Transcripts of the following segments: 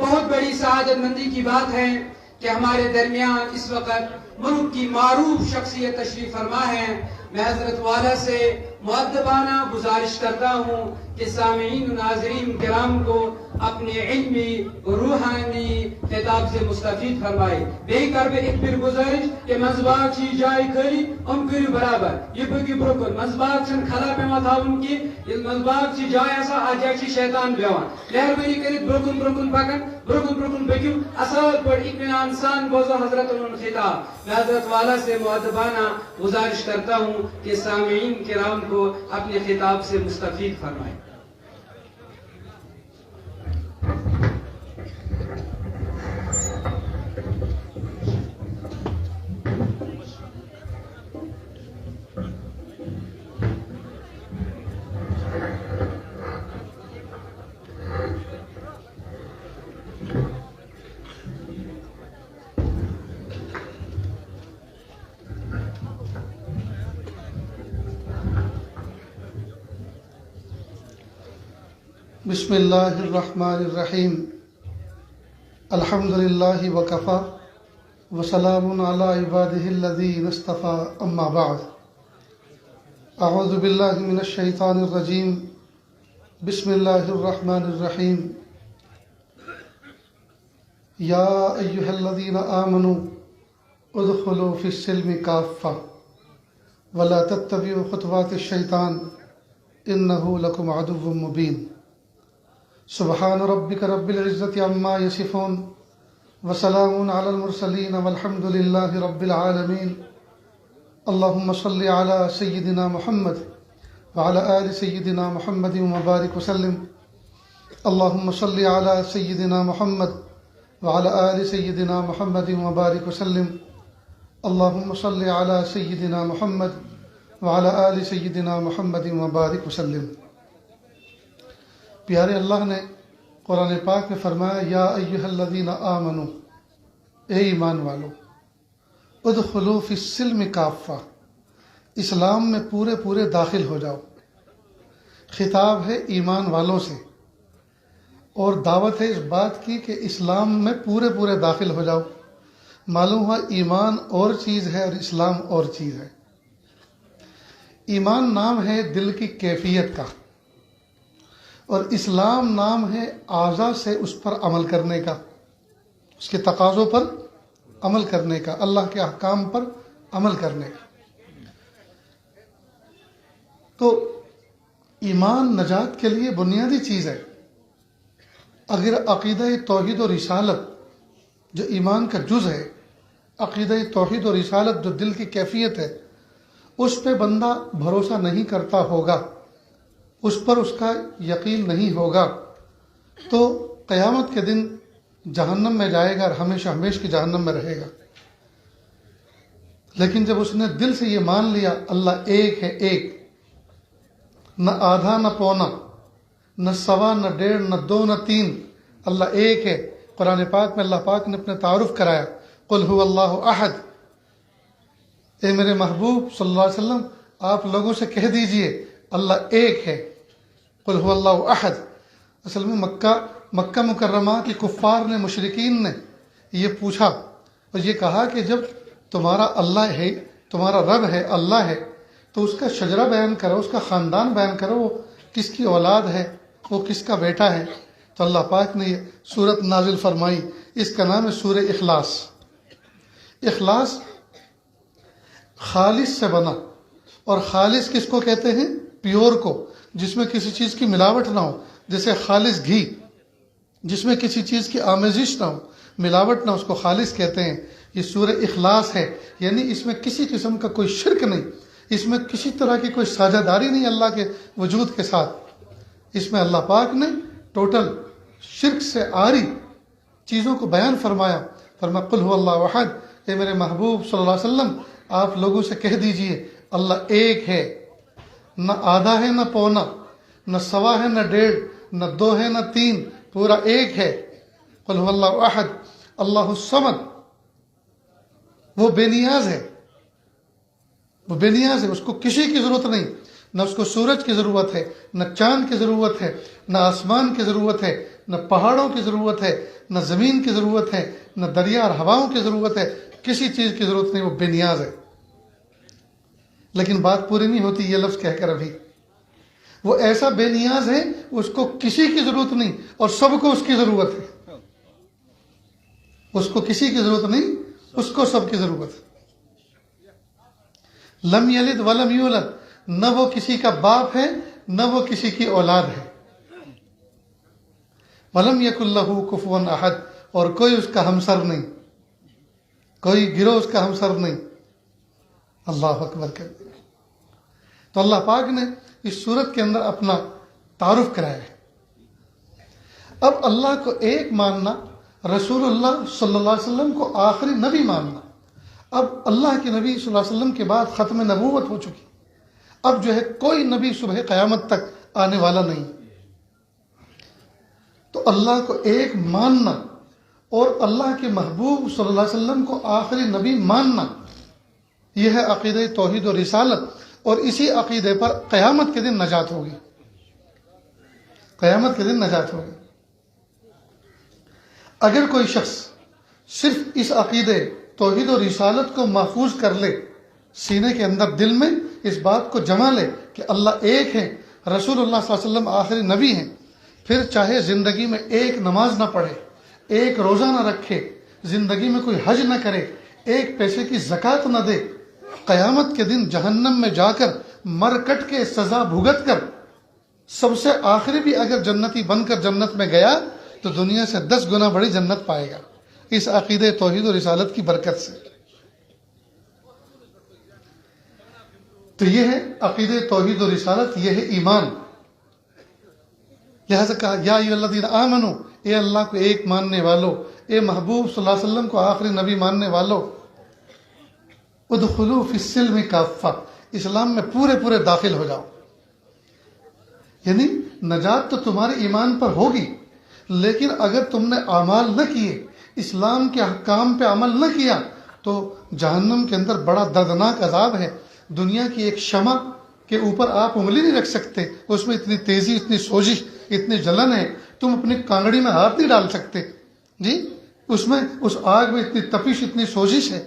بہت بڑی سعادت مندی کی بات ہے کہ ہمارے درمیان اس وقت ملک کی معروف شخصیت تشریف فرما ہے. میں حضرت والا سے مؤدبانہ گزارش کرتا ہوں کہ سامعین و ناظرین کرام کو اپنے علمی روحانی خطاب سے مستفید فرمائے. بیٚیہِ کر بہٕ ایک پھر گزارش کہ منزباگ چھ جائے خالی ام کٔرِو برابر یہ پٔکِو برٛونٛہہ کُن. منزباگ چھنہٕ کھلا پیوان تھاوُن کینٛہہ. ییٚلہِ منزباگ چھ جاے آسان اتھ جایہِ چھ شیطان بیٚہوان. مہربٲنی کٔرِتھ برٛونٛہہ کُن پکن برٛونٛہہ کُن پٔکِو اصل پٲٹھۍ اطمینان سان بوزو حضرت خطاب. میں حضرت والا سے مؤدبانہ گزارش کرتا ہوں کہ سامعین کرام کو اپنے خطاب سے مستفید فرمائیں. بسم اللہ الرحمن الرحیم. الحمد للہ وکفا وسلام علی عبادہ الذین اصطفی. اما بعد اعوذ باللہ من الشیطان الرجیم. بسم اللہ الرحمن الرحیم. یا ایہا الذین آمنوا ادخلوا فی السلم کافہ ولا تتبعوا خطوات الشیطان انہ لکم عدو مبین. سبحان ربک رب العزت عما یصفون وسلام علی المرسلین والحمد للہ رب العالمین. اللہم صل علی سیدنا محمد وعلی آل سیدنا محمد وبارک وسلم. اللہم صل علی سیدنا محمد وعلی آل سیدنا محمد وبارک وسلم. اللہم صل علی سیدنا محمد وعلی آل سیدنا محمد وبارک وسلم. پیارے اللہ نے قرآن پاک میں فرمایا یا ایہا الذین آمنوا، اے ایمان والو، ادخلوا فی السلم کافہ، اسلام میں پورے داخل ہو جاؤ. خطاب ہے ایمان والوں سے اور دعوت ہے اس بات کی کہ اسلام میں پورے داخل ہو جاؤ. معلوم ہوا ایمان اور چیز ہے اور اسلام اور چیز ہے. ایمان نام ہے دل کی کیفیت کا اور اسلام نام ہے اعضاء سے اس پر عمل کرنے کا، اس کے تقاضوں پر عمل کرنے کا، اللہ کے احکام پر عمل کرنے کا. تو ایمان نجات کے لیے بنیادی چیز ہے. اگر عقیدہ توحید و رسالت جو ایمان کا جز ہے، عقیدہ توحید و رسالت جو دل کی کیفیت ہے، اس پہ بندہ بھروسہ نہیں کرتا ہوگا، اس پر اس کا یقین نہیں ہوگا، تو قیامت کے دن جہنم میں جائے گا اور ہمیشہ کی جہنم میں رہے گا. لیکن جب اس نے دل سے یہ مان لیا اللہ ایک ہے، ایک، نہ آدھا نہ پونا، نہ سوا نہ ڈیڑھ نہ دو نہ تین، اللہ ایک ہے. قرآن پاک میں اللہ پاک نے اپنے تعارف کرایا قل هو اللہ احد. اے میرے محبوب صلی اللہ علیہ وسلم آپ لوگوں سے کہہ دیجئے اللہ ایک ہے. قل هو اللہ احد. اصل میں مکہ مکرمہ کے کفار نے، مشرکین نے یہ پوچھا اور یہ کہا کہ جب تمہارا اللہ ہے، تمہارا رب ہے، اللہ ہے، تو اس کا شجرہ بیان کرو، اس کا خاندان بیان کرو، وہ کس کی اولاد ہے، وہ کس کا بیٹا ہے. تو اللہ پاک نے یہ سورت نازل فرمائی. اس کا نام ہے سورہ اخلاص. اخلاص خالص سے بنا، اور خالص کس کو کہتے ہیں؟ پیور کو، جس میں کسی چیز کی ملاوٹ نہ ہو. جیسے خالص گھی، جس میں کسی چیز کی آمیزش نہ ہو، ملاوٹ نہ، اس کو خالص کہتے ہیں. یہ سورہ اخلاص ہے، یعنی اس میں کسی قسم کا کوئی شرک نہیں، اس میں کسی طرح کی کوئی ساجھا داری نہیں اللہ کے وجود کے ساتھ. اس میں اللہ پاک نے ٹوٹل شرک سے عاری چیزوں کو بیان فرمایا. فرمایا قل هو اللہ احد. اے میرے محبوب صلی اللہ علیہ وسلم آپ لوگوں سے کہہ دیجئے اللہ ایک ہے، نہ آدھا ہے نہ پونا، نہ سوا ہے نہ ڈیڑھ، نہ دو ہے نہ تین، پورا ایک ہے. قل هو اللہ احد اللہ الصمد. وہ بے نیاز ہے، وہ بے نیاز ہے، اس کو کسی کی ضرورت نہیں. نہ اس کو سورج کی ضرورت ہے، نہ چاند کی ضرورت ہے، نہ آسمان کی ضرورت ہے، نہ پہاڑوں کی ضرورت ہے، نہ زمین کی ضرورت ہے، نہ دریا اور ہواؤں کی ضرورت ہے، کسی چیز کی ضرورت نہیں، وہ بے نیاز ہے۔ لیکن بات پوری نہیں ہوتی یہ لفظ کہہ کر ابھی، وہ ایسا بے نیاز ہے اس کو کسی کی ضرورت نہیں اور سب کو اس کی ضرورت ہے۔ اس کو کسی کی ضرورت نہیں، اس کو سب کی ضرورت ہے۔ لم یلد ولم یولد، نہ وہ کسی کا باپ ہے نہ وہ کسی کی اولاد ہے۔ ولم یکن لہ کفوا احد، اور کوئی اس کا ہمسر نہیں، کوئی گروہ اس کا ہمسر نہیں۔ اللہ اکبر کبیر۔ تو اللہ پاک نے اس صورت کے اندر اپنا تعارف کرایا ہے۔ اب اللہ کو ایک ماننا، رسول اللہ صلی اللہ علیہ وسلم کو آخری نبی ماننا۔ اب اللہ کے نبی صلی اللہ علیہ وسلم کے بعد ختم نبوت ہو چکی، اب جو ہے کوئی نبی صبح قیامت تک آنے والا نہیں۔ تو اللہ کو ایک ماننا اور اللہ کے محبوب صلی اللہ علیہ وسلم کو آخری نبی ماننا، یہ ہے عقیدہ توحید و رسالت، اور اسی عقیدے پر قیامت کے دن نجات ہوگی، قیامت کے دن نجات ہوگی۔ اگر کوئی شخص صرف اس عقیدے توحید و رسالت کو محفوظ کر لے، سینے کے اندر دل میں اس بات کو جما لے کہ اللہ ایک ہے، رسول اللہ صلی اللہ علیہ وسلم آخری نبی ہیں، پھر چاہے زندگی میں ایک نماز نہ پڑھے، ایک روزہ نہ رکھے، زندگی میں کوئی حج نہ کرے، ایک پیسے کی زکوٰۃ نہ دے، قیامت کے دن جہنم میں جا کر مر کٹ کے سزا بھگت کر سب سے آخری بھی اگر جنتی بن کر جنت میں گیا تو دنیا سے 10 گنا بڑی جنت پائے گا، اس عقیدے توحید و رسالت کی برکت سے۔ تو یہ ہے عقیدے توحید و رسالت، یہ ہے ایمان۔ لہذا کہا یا ایھا الذین آمنوا، اے اللہ کو ایک ماننے والو، اے محبوب صلی اللہ علیہ وسلم کو آخری نبی ماننے والو، ادخلوا فی السلم کافہ، اسلام میں پورے پورے داخل ہو جاؤ۔ یعنی نجات تو تمہارے ایمان پر ہوگی، لیکن اگر تم نے اعمال نہ کیے، اسلام کے احکام پہ عمل نہ کیا، تو جہنم کے اندر بڑا دردناک عذاب ہے۔ دنیا کی ایک شمع کے اوپر آپ انگلی نہیں رکھ سکتے، اس میں اتنی تیزی، اتنی سوزش، اتنی جلن ہے، تم اپنی کانگڑی میں ہاتھ نہیں ڈال سکتے جی، اس میں اس آگ میں اتنی تپش، اتنی سوزش ہے۔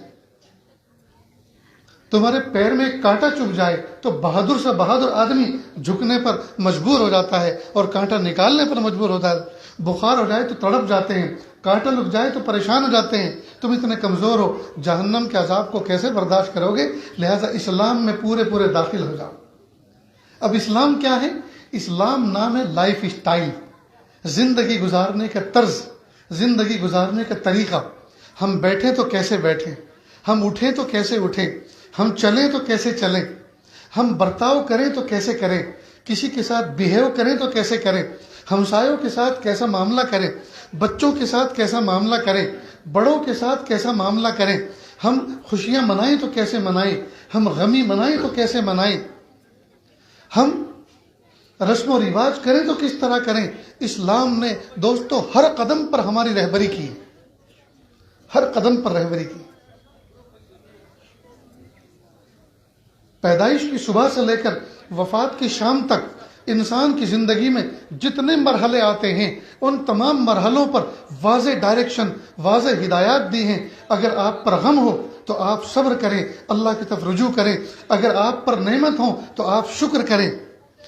تمہارے پیر میں ایک کانٹا چبھ جائے تو بہادر سے بہادر آدمی جھکنے پر مجبور ہو جاتا ہے اور کانٹا نکالنے پر مجبور ہوتا ہے۔ بخار ہو جائے تو تڑپ جاتے ہیں، کانٹا لگ جائے تو پریشان ہو جاتے ہیں۔ تم اتنے کمزور ہو، جہنم کے عذاب کو کیسے برداشت کرو گے؟ لہٰذا اسلام میں پورے پورے داخل ہو جاؤ۔ اب اسلام کیا ہے؟ اسلام نام ہے لائف اسٹائل، زندگی گزارنے کا طرز، زندگی گزارنے کا طریقہ۔ ہم بیٹھیں تو کیسے بیٹھیں، ہم اٹھیں تو کیسے اٹھیں، ہم چلیں تو کیسے چلیں، ہم برتاؤ کریں تو کیسے کریں، کسی کے ساتھ بیہیو کریں تو کیسے کریں، ہمسایوں کے ساتھ کیسا معاملہ کریں، بچوں کے ساتھ کیسا معاملہ کریں، بڑوں کے ساتھ کیسا معاملہ کریں، ہم خوشیاں منائیں تو کیسے منائیں، ہم غمی منائیں تو کیسے منائیں، ہم رسم و رواج کریں تو کس طرح کریں۔ اسلام نے دوستو ہر قدم پر ہماری رہبری کی، ہر قدم پر رہبری کی۔ پیدائش کی صبح سے لے کر وفات کی شام تک انسان کی زندگی میں جتنے مرحلے آتے ہیں ان تمام مرحلوں پر واضح ڈائریکشن، واضح ہدایات دی ہیں۔ اگر آپ پر غم ہو تو آپ صبر کریں، اللہ کی طرف رجوع کریں، اگر آپ پر نعمت ہو تو آپ شکر کریں،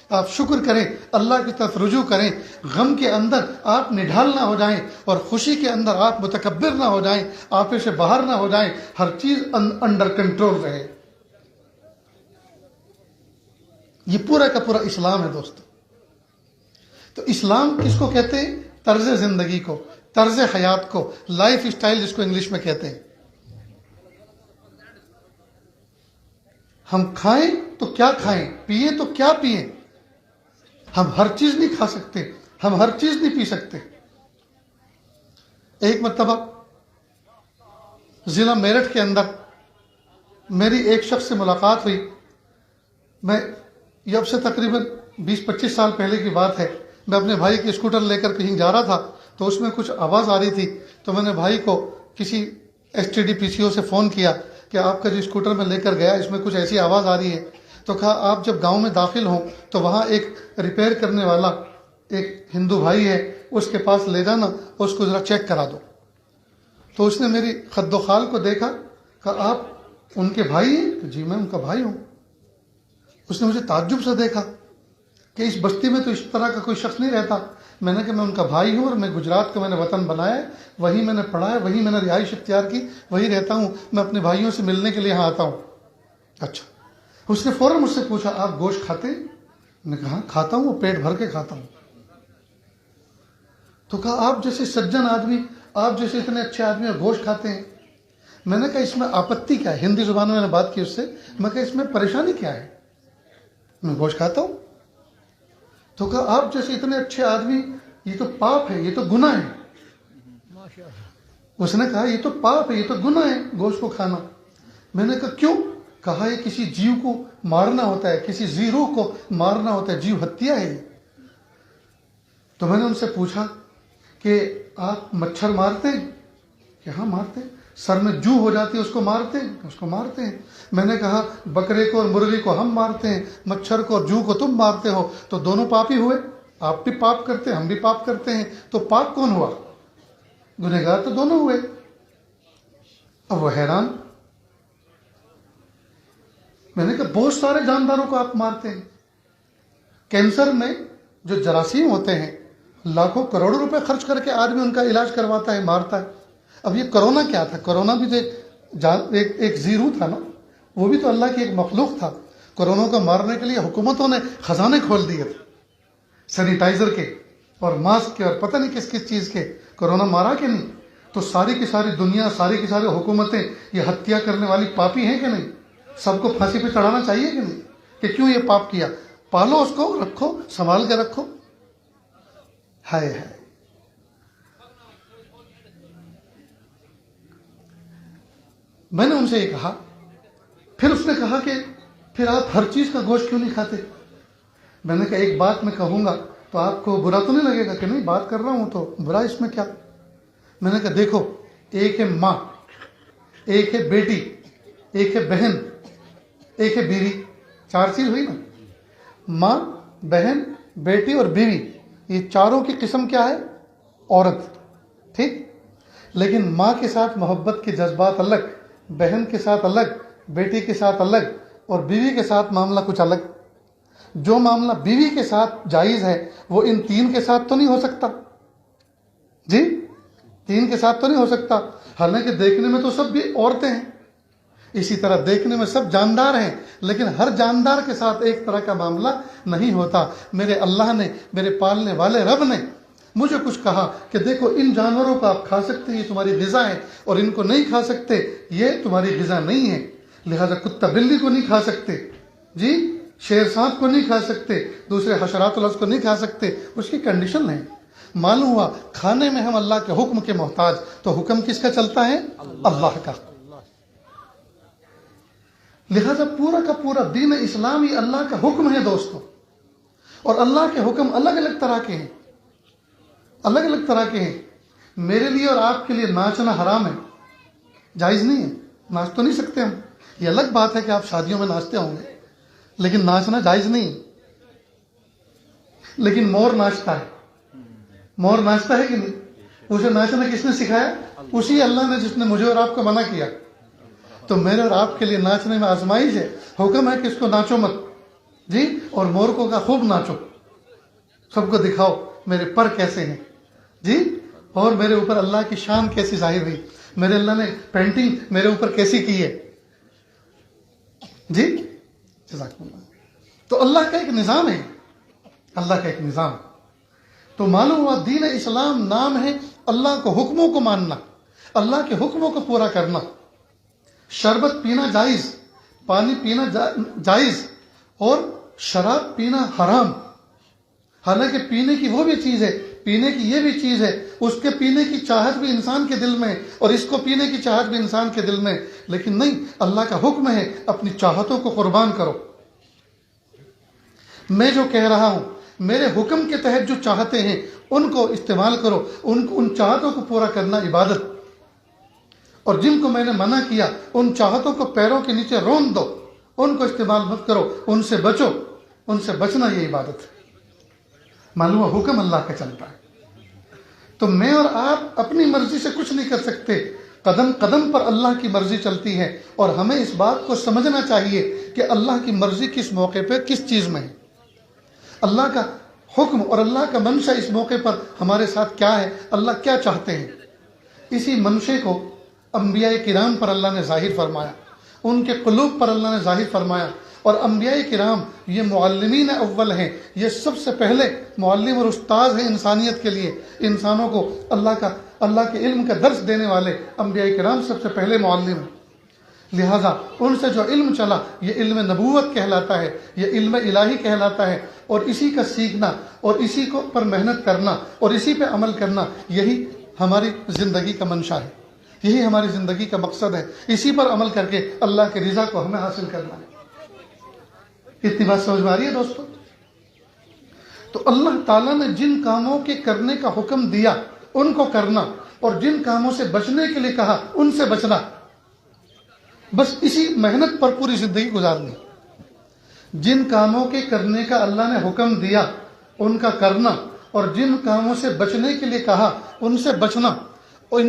آپ شکر کریں، اللہ کی طرف رجوع کریں۔ غم کے اندر آپ نڈھال نہ ہو جائیں اور خوشی کے اندر آپ متکبر نہ ہو جائیں، آپے سے باہر نہ ہو جائیں، ہر چیز انڈر کنٹرول رہے۔ یہ پورا کا پورا اسلام ہے دوستو۔ تو اسلام کس کو کہتے ہیں؟ طرز زندگی کو، طرز حیات کو، لائف اسٹائل جس کو انگلش میں کہتے ہیں۔ ہم کھائیں تو کیا کھائیں، پئیں تو کیا پئیں۔ ہم ہر چیز نہیں کھا سکتے، ہم ہر چیز نہیں پی سکتے۔ ایک مرتبہ ضلع میرٹھ کے اندر میری ایک شخص سے ملاقات ہوئی۔ میں یہ اب سے تقریباً 20-25 سال پہلے کی بات ہے، میں اپنے بھائی کی اسکوٹر لے کر کہیں جا رہا تھا تو اس میں کچھ آواز آ رہی تھی، تو میں نے بھائی کو کسی STD PCO سے فون کیا کہ آپ کا جو اسکوٹر میں لے کر گیا اس میں کچھ ایسی آواز آ رہی ہے۔ تو کہا آپ جب گاؤں میں داخل ہوں تو وہاں ایک ریپیئر کرنے والا ایک ہندو بھائی ہے، اس کے پاس لے جانا، اس کو ذرا چیک کرا دو۔ تو اس نے میری خد و خال کو دیکھا، کہا آپ ان کے بھائی ہیں؟ کہ جی میں ان کا بھائی ہوں۔ اس نے مجھے تعجب سے دیکھا کہ اس بستی میں تو اس طرح کا کوئی شخص نہیں رہتا۔ میں نے کہا میں ان کا بھائی ہوں، اور میں گجرات کو میں نے وطن بنایا ہے، وہی میں نے پڑھا ہے، وہی میں نے رہائش اختیار کی، وہی رہتا ہوں، میں اپنے بھائیوں سے ملنے کے لیے یہاں آتا ہوں۔ اچھا۔ اس نے فوراً مجھ سے پوچھا آپ گوشت کھاتے ہیں؟ میں نے کہا ہاں کھاتا ہوں، وہ پیٹ بھر کے کھاتا ہوں۔ تو کہا آپ جیسے سجن آدمی، آپ جیسے اتنے اچھے آدمی اور گوشت کھاتے ہیں؟ میں نے کہا اس میں آپتی کیا ہے؟ ہندی زبان میں میں نے بات کی اس سے، میں کہا اس میں پریشانی کیا ہے؟ میں گوشت کھاتا ہوں۔ تو کہا آپ جیسے اتنے اچھے آدمی، یہ تو پاپ ہے، یہ تو گناہ ہے۔ اس نے کہا یہ تو پاپ ہے، یہ تو گناہ ہے گوشت کو کھانا۔ میں نے کہا کیوں؟ کہا یہ کسی جیو کو مارنا ہوتا ہے، کسی ذی روح کو مارنا ہوتا ہے، جیو ہتیا ہے۔ تو میں نے ان سے پوچھا کہ آپ مچھر مارتے ہیں؟ کہ ہاں مارتے ہیں۔ سر میں جو ہو جاتی ہے اس کو مارتے ہیں؟ اس کو مارتے ہیں۔ میں نے کہا بکرے کو اور مرغی کو ہم مارتے ہیں، مچھر کو اور جو کو تم مارتے ہو، تو دونوں پاپی ہوئے، آپ بھی پاپ کرتے ہیں ہم بھی پاپ کرتے ہیں، تو پاپ کون ہوا؟ گنہگار تو دونوں ہوئے۔ اب وہ حیران۔ میں نے کہا بہت سارے جانداروں کو آپ مارتے ہیں۔ کینسر میں جو جراثیم ہوتے ہیں لاکھوں کروڑوں روپے خرچ کر کے آدمی ان کا علاج کرواتا ہے، مارتا ہے۔ اب یہ کرونا کیا تھا؟ کرونا بھی تو ایک زیرو تھا نا، وہ بھی تو اللہ کی ایک مخلوق تھا۔ کرونا کو مارنے کے لیے حکومتوں نے خزانے کھول دیے تھے، سینیٹائزر کے اور ماسک کے اور پتہ نہیں کس کس چیز کے۔ کرونا مارا کہ نہیں؟ تو ساری کی ساری دنیا، ساری کی ساری حکومتیں یہ ہتیا کرنے والی پاپی ہیں کہ نہیں؟ سب کو پھانسی پہ چڑھانا چاہیے کہ نہیں؟ کہ کیوں یہ پاپ کیا؟ پالو اس کو، رکھو، سنبھال کے رکھو۔ ہائے ہائے۔ میں نے ان سے یہ کہا، پھر اس نے کہا کہ پھر آپ ہر چیز کا گوشت کیوں نہیں کھاتے؟ میں نے کہا ایک بات میں کہوں گا تو آپ کو برا تو نہیں لگے گا؟ کہ نہیں بات کر رہا ہوں تو برا اس میں کیا؟ میں نے کہا دیکھو، ایک ہے ماں، ایک ہے بیٹی، ایک ہے بہن، ایک ہے بیوی، چار چیز ہوئی نا۔ ماں، بہن، بیٹی اور بیوی، یہ چاروں کی قسم کیا ہے؟ عورت، ٹھیک؟ لیکن ماں کے ساتھ محبت کے جذبات الگ، بہن کے ساتھ الگ، بیٹی کے ساتھ الگ، اور بیوی کے ساتھ معاملہ کچھ الگ۔ جو معاملہ بیوی کے ساتھ جائز ہے وہ ان تین کے ساتھ تو نہیں ہو سکتا، جی تین کے ساتھ تو نہیں ہو سکتا۔ حالانکہ دیکھنے میں تو سب بھی عورتیں ہیں، اسی طرح دیکھنے میں سب جاندار ہیں، لیکن ہر جاندار کے ساتھ ایک طرح کا معاملہ نہیں ہوتا۔ میرے اللہ نے، میرے پالنے والے رب نے مجھے کچھ کہا کہ دیکھو ان جانوروں کو آپ کھا سکتے ہیں، یہ تمہاری غذا ہے، اور ان کو نہیں کھا سکتے، یہ تمہاری غذا نہیں ہے۔ لہذا کتا بلی کو نہیں کھا سکتے، جی شیر سانپ کو نہیں کھا سکتے، دوسرے حشرات الارض کو نہیں کھا سکتے، اس کی کنڈیشن ہے۔ معلوم ہوا کھانے میں ہم اللہ کے حکم کے محتاج، تو حکم کس کا چلتا ہے؟ اللہ کا۔ لہذا پورا کا پورا دین اسلام ہی اللہ کا حکم ہے دوستو، اور اللہ کے حکم الگ الگ طرح کے ہیں، الگ الگ طرح کے ہیں۔ میرے لیے اور آپ کے لیے ناچنا حرام ہے، جائز نہیں ہے، ناچ تو نہیں سکتے ہم۔ یہ الگ بات ہے کہ آپ شادیوں میں ناچتے ہوں گے، لیکن ناچنا جائز نہیں۔ لیکن مور ناچتا ہے، مور ناچتا ہے کہ نہیں؟ اسے ناچنا کس نے سکھایا؟ اسی اللہ نے جس نے مجھے اور آپ کو منع کیا۔ تو میرے اور آپ کے لیے ناچنے میں آزمائش ہے، حکم ہے کہ اس کو ناچو مت، جی، اور مور کو کا خوب ناچو، سب کو دکھاؤ میرے پر کیسے ہیں، جی، اور میرے اوپر اللہ کی شان کیسی ظاہر ہوئی، میرے اللہ نے پینٹنگ میرے اوپر کیسی کی ہے، جی، جزاک اللہ۔ تو اللہ کا ایک نظام ہے، اللہ کا ایک نظام۔ تو معلوم ہوا دین اسلام نام ہے اللہ کو حکموں کو ماننا، اللہ کے حکموں کو پورا کرنا۔ شربت پینا جائز، پانی پینا جائز، اور شراب پینا حرام۔ حالانکہ پینے کی وہ بھی چیز ہے، پینے کی یہ بھی چیز ہے، اس کے پینے کی چاہت بھی انسان کے دل میں، اور اس کو پینے کی چاہت بھی انسان کے دل میں، لیکن نہیں، اللہ کا حکم ہے اپنی چاہتوں کو قربان کرو۔ میں جو کہہ رہا ہوں، میرے حکم کے تحت جو چاہتے ہیں ان کو استعمال کرو، ان چاہتوں کو پورا کرنا عبادت، اور جن کو میں نے منع کیا ان چاہتوں کو پیروں کے نیچے رون دو، ان کو استعمال مت کرو، ان سے بچو، ان سے بچنا یہ عبادت ہے۔ معلوم حکم اللہ کا چلتا ہے۔ تو میں اور آپ اپنی مرضی سے کچھ نہیں کر سکتے، قدم قدم پر اللہ کی مرضی چلتی ہے، اور ہمیں اس بات کو سمجھنا چاہیے کہ اللہ کی مرضی کس موقع پہ کس چیز میں ہے، اللہ کا حکم اور اللہ کا منشا اس موقع پر ہمارے ساتھ کیا ہے، اللہ کیا چاہتے ہیں۔ اسی منشے کو انبیاء کرام پر اللہ نے ظاہر فرمایا، ان کے قلوب پر اللہ نے ظاہر فرمایا، اور انبیاء کرام یہ معلمین اول ہیں، یہ سب سے پہلے معلم اور استاذ ہیں انسانیت کے لیے، انسانوں کو اللہ کے علم کا درس دینے والے انبیاء کرام سب سے پہلے معلم ہیں۔ لہٰذا ان سے جو علم چلا یہ علم نبوت کہلاتا ہے، یہ علم الہی کہلاتا ہے، اور اسی کا سیکھنا اور اسی کو پر محنت کرنا اور اسی پہ عمل کرنا، یہی ہماری زندگی کا منشا ہے، یہی ہماری زندگی کا مقصد ہے، اسی پر عمل کر کے اللہ کے رضا کو ہمیں حاصل کرنا ہے۔ اتنی بات سمجھ میں آ رہی ہے دوستو؟ تو اللہ تعالیٰ نے جن کاموں کے کرنے کا حکم دیا ان کو کرنا، اور جن کاموں سے بچنے کے لیے کہا ان سے بچنا، بس اسی محنت پر پوری زندگی گزارنی۔ جن کاموں کے کرنے کا اللہ نے حکم دیا ان کا کرنا، اور جن کاموں سے بچنے کے لیے کہا ان سے بچنا، اور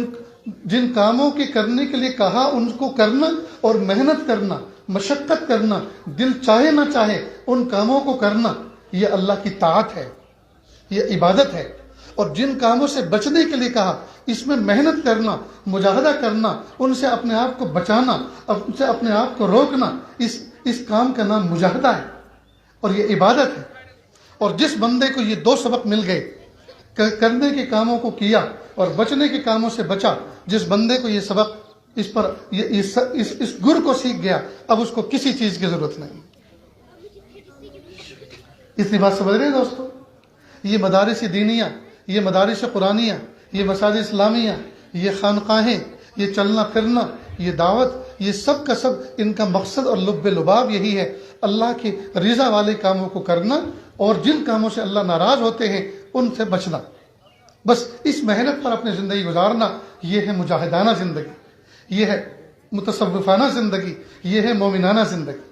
جن کاموں کے کرنے کے لیے کہا ان کو کرنا، اور محنت کرنا، مشقت کرنا، دل چاہے نہ چاہے ان کاموں کو کرنا، یہ اللہ کی طاعت ہے، یہ عبادت ہے۔ اور جن کاموں سے بچنے کے لیے کہا اس میں محنت کرنا، مجاہدہ کرنا، ان سے اپنے آپ کو بچانا، ان سے اپنے آپ کو روکنا، اس کام کا نام مجاہدہ ہے اور یہ عبادت ہے۔ اور جس بندے کو یہ دو سبق مل گئے، کرنے کے کاموں کو کیا اور بچنے کے کاموں سے بچا، جس بندے کو یہ سبق اس گر کو سیکھ گیا، اب اس کو کسی چیز کی ضرورت نہیں۔ اتنی بات سمجھ رہے ہیں دوستو؟ یہ مدارس دینیہ، یہ مدارس قرآنیہ، یہ مساجد اسلامیہ، یہ خانقاہیں، یہ چلنا پھرنا، یہ دعوت، یہ سب کا سب ان کا مقصد اور لب لباب یہی ہے، اللہ کی رضا والے کاموں کو کرنا، اور جن کاموں سے اللہ ناراض ہوتے ہیں ان سے بچنا۔ بس اس محنت پر اپنی زندگی گزارنا، یہ ہے مجاہدانہ زندگی، یہ ہے متصوفانہ زندگی، یہ ہے مومنانہ زندگی۔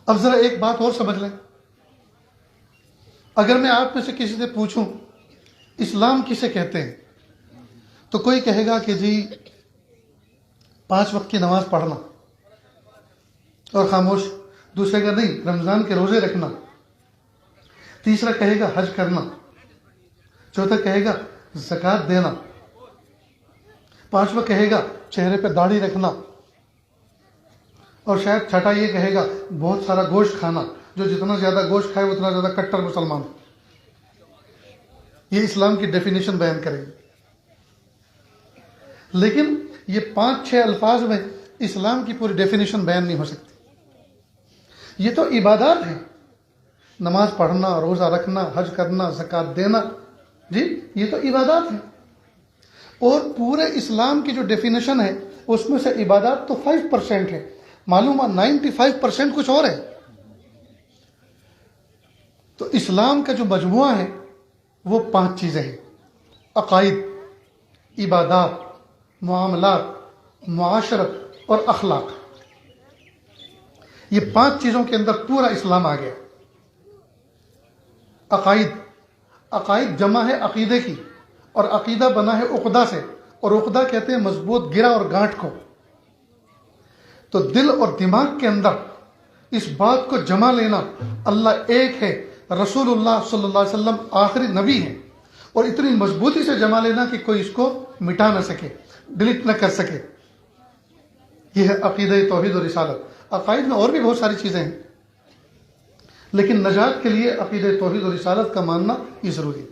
اب ذرا ایک بات اور سمجھ لیں، اگر میں آپ میں سے کسی سے پوچھوں اسلام کسے کہتے ہیں، تو کوئی کہے گا کہ جی 5 وقت کی نماز پڑھنا، اور خاموش، دوسرے کا نہیں رمضان کے روزے رکھنا، تیسرا کہے گا حج کرنا، چوتھا کہے گا زکوٰۃ دینا، 5واں کہے گا چہرے پہ داڑھی رکھنا، اور شاید چھٹا یہ کہے گا بہت سارا گوشت کھانا، جو جتنا زیادہ گوشت کھائے اتنا زیادہ کٹر مسلمان۔ یہ اسلام کی ڈیفینیشن بیان کریں گے، لیکن یہ 5-6 الفاظ میں اسلام کی پوری ڈیفینیشن بیان نہیں ہو سکتی۔ یہ تو عبادات ہیں، نماز پڑھنا، روزہ رکھنا، حج کرنا، زکوٰۃ دینا، جی یہ تو عبادات ہیں۔ اور پورے اسلام کی جو ڈیفینیشن ہے اس میں سے عبادات تو 5% ہے، معلوم ہے 95% کچھ اور ہے۔ تو اسلام کا جو مجموعہ ہے وہ 5 چیزیں ہیں: عقائد، عبادات، معاملات، معاشرت اور اخلاق۔ یہ 5 چیزوں کے اندر پورا اسلام آ گیا۔ عقائد جمع ہے عقیدے کی، اور عقیدہ بنا ہے عقدہ سے، اور عقدہ کہتے ہیں مضبوط گرہ اور گانٹھ کو۔ تو دل اور دماغ کے اندر اس بات کو جمع لینا، اللہ ایک ہے، رسول اللہ صلی اللہ علیہ وسلم آخری نبی ہیں، اور اتنی مضبوطی سے جمع لینا کہ کوئی اس کو مٹا نہ سکے، ڈیلیٹ نہ کر سکے، یہ ہے عقیدہ توحید و رسالت۔ عقائد میں اور بھی بہت ساری چیزیں ہیں، لیکن نجات کے لیے عقیدہ توحید و رسالت کا ماننا یہ ضروری ہے۔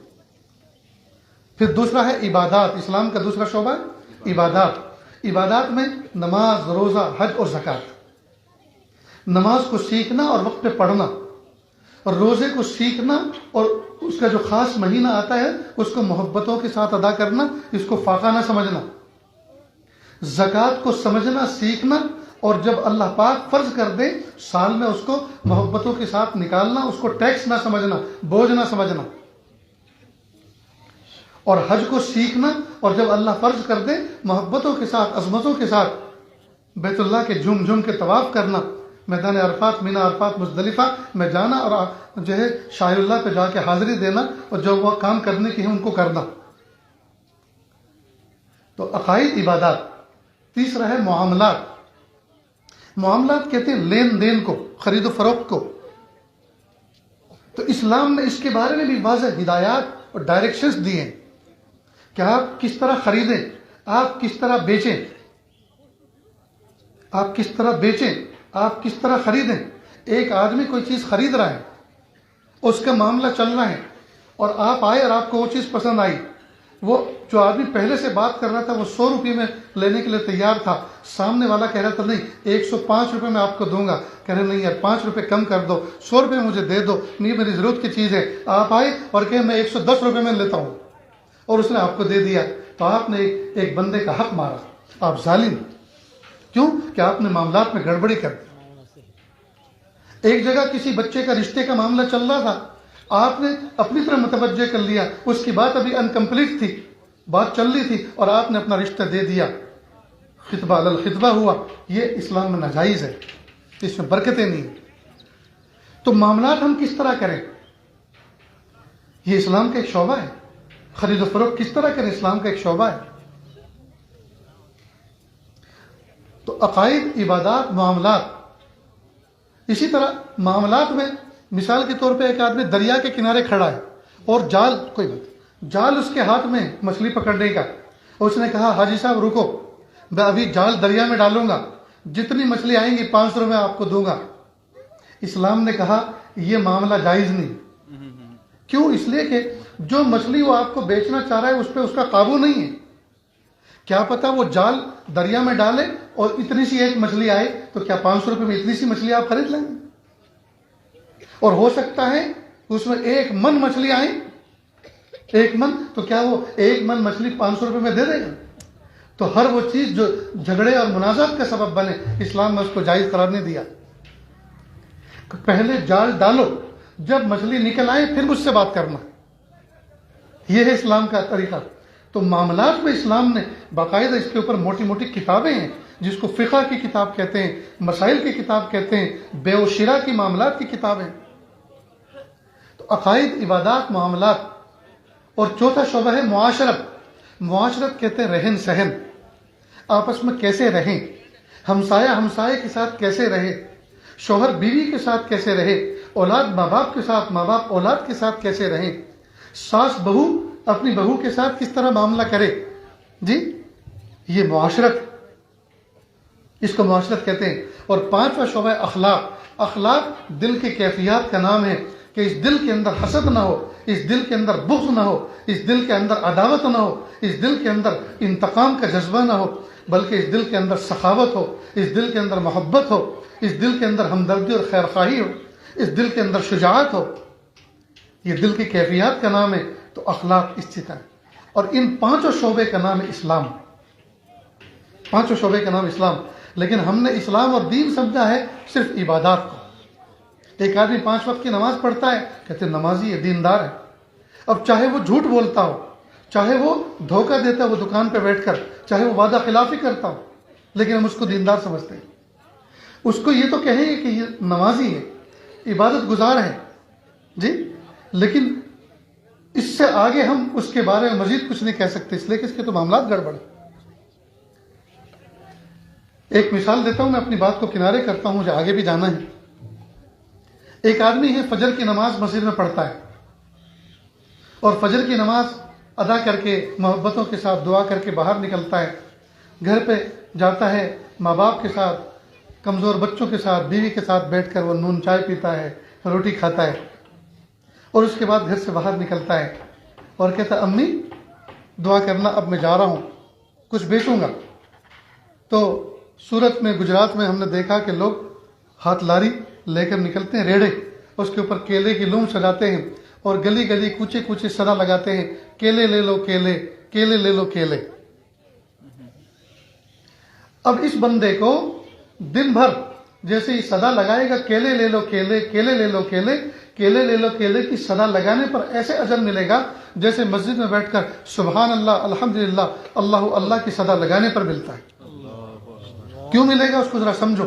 پھر دوسرا ہے عبادات، اسلام کا دوسرا شعبہ ہے عبادات۔ عبادات میں نماز، روزہ، حج اور زکوٰۃ۔ نماز کو سیکھنا اور وقت پہ پڑھنا، اور روزے کو سیکھنا اور اس کا جو خاص مہینہ آتا ہے اس کو محبتوں کے ساتھ ادا کرنا، اس کو فاقہ نہ سمجھنا۔ زکوٰۃ کو سمجھنا، سیکھنا، اور جب اللہ پاک فرض کر دے سال میں اس کو محبتوں کے ساتھ نکالنا، اس کو ٹیکس نہ سمجھنا، بوجھ نہ سمجھنا۔ اور حج کو سیکھنا، اور جب اللہ فرض کر دے محبتوں کے ساتھ، عظمتوں کے ساتھ بیت اللہ کے جھوم جھوم کے طواف کرنا، میدان عرفات، مینا عرفات، مزدلفہ میں جانا اور جو ہے شاہ اللہ پہ جا کے حاضری دینا اور جو وہ کام کرنے کی ہے ان کو کرنا. تو عقائد عبادات. تیسرا ہے معاملات. معاملات کہتے ہیں لین دین کو، خرید و فروخت کو. تو اسلام نے اس کے بارے میں بھی واضح ہدایات اور ڈائریکشنز دیے ہیں کہ آپ کس طرح خریدیں، آپ کس طرح بیچیں، آپ کس طرح بیچیں، آپ کس طرح خریدیں. ایک آدمی کوئی چیز خرید رہا ہے، اس کا معاملہ چل رہا ہے، اور آپ آئے اور آپ کو وہ چیز پسند آئی. وہ جو آدمی پہلے سے بات کر رہا تھا وہ 100 روپے میں لینے کے لیے تیار تھا، سامنے والا کہہ رہا تھا نہیں 105 روپے میں آپ کو دوں گا. کہہ رہے نہیں یار 5 روپے کم کر دو، 100 روپے مجھے دے دو، نہیں میری ضرورت کی چیز ہے. آپ آئے اور کہے میں 110 روپے میں لیتا ہوں، اور اس نے آپ کو دے دیا. تو آپ نے ایک بندے کا حق مارا، آپ ظالم. کیوں کہ آپ نے معاملات میں گڑبڑی کر دی. ایک جگہ کسی بچے کا رشتے کا معاملہ چل رہا تھا، آپ نے اپنی طرح متوجہ کر لیا، اس کی بات ابھی انکمپلیٹ تھی، بات چل رہی تھی اور آپ نے اپنا رشتہ دے دیا. خطبہ علی الخطبہ ہوا. یہ اسلام میں ناجائز ہے، اس میں برکتیں نہیں. تو معاملات ہم کس طرح کریں، یہ اسلام کا ایک شعبہ ہے. خرید و فروخت کس طرح کریں، اسلام کا ایک شعبہ ہے. تو عقائد، عبادات، معاملات. اسی طرح معاملات میں مثال کے طور پہ ایک آدمی دریا کے کنارے کھڑا ہے اور جال اس کے ہاتھ میں مچھلی پکڑنے کا. اس نے کہا حاجی صاحب رکو، میں ابھی جال دریا میں ڈالوں گا، جتنی مچھلی آئیں گی 500 میں آپ کو دوں گا. اسلام نے کہا یہ معاملہ جائز نہیں. کیوں؟ اس لیے کہ جو مچھلی وہ آپ کو بیچنا چاہ رہا ہے اس پہ اس کا قابو نہیں ہے. کیا پتا وہ جال دریا میں ڈالے اور اتنی سی ایک مچھلی آئے تو کیا 500 روپے میں اتنی سی مچھلی آپ خرید لیں گے؟ اور ہو سکتا ہے اس میں 1 من مچھلی آئے، 1 من، تو کیا وہ 1 من مچھلی 500 روپے میں دے دے گا؟ تو ہر وہ چیز جو جھگڑے اور منازعات کا سبب بنے، اسلام نے اس کو جائز قرار نہیں دیا. پہلے جال ڈالو، جب مچھلی نکل آئے پھر مجھ سے بات کرنا. یہ ہے اسلام کا طریقہ. تو معاملات میں اسلام نے باقاعدہ اس کے اوپر موٹی موٹی کتابیں ہیں، جس کو فقہ کی کتاب کہتے ہیں، مسائل کی کتاب کہتے ہیں، بے و شراء کی معاملات کی کتابیں. تو عقائد، عبادات، معاملات. اور چوتھا شعبہ ہے معاشرت. معاشرت کہتے ہیں رہن سہن، آپس میں کیسے رہیں، ہمسایہ ہمسائے کے ساتھ کیسے رہے، شوہر بیوی کے ساتھ کیسے رہے، اولاد ماں باپ کے ساتھ، ماں باپ اولاد کے ساتھ کیسے رہیں، ساس بہو اپنی بہو کے ساتھ کس طرح معاملہ کرے. جی یہ معاشرت، اس کو معاشرت کہتے ہیں. اور 5واں شعبہ اخلاق. اخلاق دل کی کیفیات کا نام ہے کہ اس دل کے اندر حسد نہ ہو، اس دل کے اندر بغض نہ ہو، اس دل کے اندر عداوت نہ ہو، اس دل کے اندر انتقام کا جذبہ نہ ہو، بلکہ اس دل کے اندر سخاوت ہو، اس دل کے اندر محبت ہو، اس دل کے اندر ہمدردی اور خیر خواہی ہو، اس دل کے اندر شجاعت ہو. یہ دل کی کیفیات کا نام ہے. تو اخلاق اس طرح. اور ان 5 شعبے کا نام ہے اسلام. 5 شعبے کا نام اسلام. لیکن ہم نے اسلام اور دین سمجھا ہے صرف عبادات کو. ایک آدمی 5 وقت کی نماز پڑھتا ہے، کہتے ہیں نمازی ہے، دیندار ہے. اب چاہے وہ جھوٹ بولتا ہو، چاہے وہ دھوکہ دیتا ہے وہ دکان پہ بیٹھ کر، چاہے وہ وعدہ خلافی کرتا ہو، لیکن ہم اس کو دیندار سمجھتے ہیں. اس کو یہ تو کہیں گے کہ یہ نمازی ہے، عبادت گزار ہے. جی لیکن اس سے آگے ہم اس کے بارے میں مزید کچھ نہیں کہہ سکتے، اس لیے کہ اس کے تو معاملات گڑبڑ ہیں. ایک مثال دیتا ہوں، میں اپنی بات کو کنارے کرتا ہوں، مجھے آگے بھی جانا ہے. ایک آدمی ہے فجر کی نماز مسجد میں پڑھتا ہے، اور فجر کی نماز ادا کر کے محبتوں کے ساتھ دعا کر کے باہر نکلتا ہے. گھر پہ جاتا ہے، ماں باپ کے ساتھ، کمزور بچوں کے ساتھ، بیوی کے ساتھ بیٹھ کر وہ نون چائے پیتا ہے، روٹی کھاتا ہے. اور اس کے بعد گھر سے باہر نکلتا ہے اور کہتا ہے امی دعا کرنا، اب میں جا رہا ہوں، کچھ بیچوں گا. تو سورت میں، گجرات میں ہم نے دیکھا کہ لوگ ہاتھ لاری لے کر نکلتے ہیں، ریڑھے، اس کے اوپر کیلے کی لوم سجاتے ہیں اور گلی گلی کوچے کوچے صدا لگاتے ہیں، کیلے لے لو کیلے، کیلے لے لو کیلے. اب اس بندے کو دن بھر جیسے ہی صدا لگائے گا کیلے لے لو کیلے، کیلے لے لو کیلے، کیلے لے لو کیلے کی صدا لگانے پر ایسے اجر ملے گا جیسے مسجد میں بیٹھ کر سبحان اللہ، الحمدللہ، اللہ اللہ کی صدا لگانے پر ملتا ہے. کیوں ملے گا اس کو ذرا سمجھو.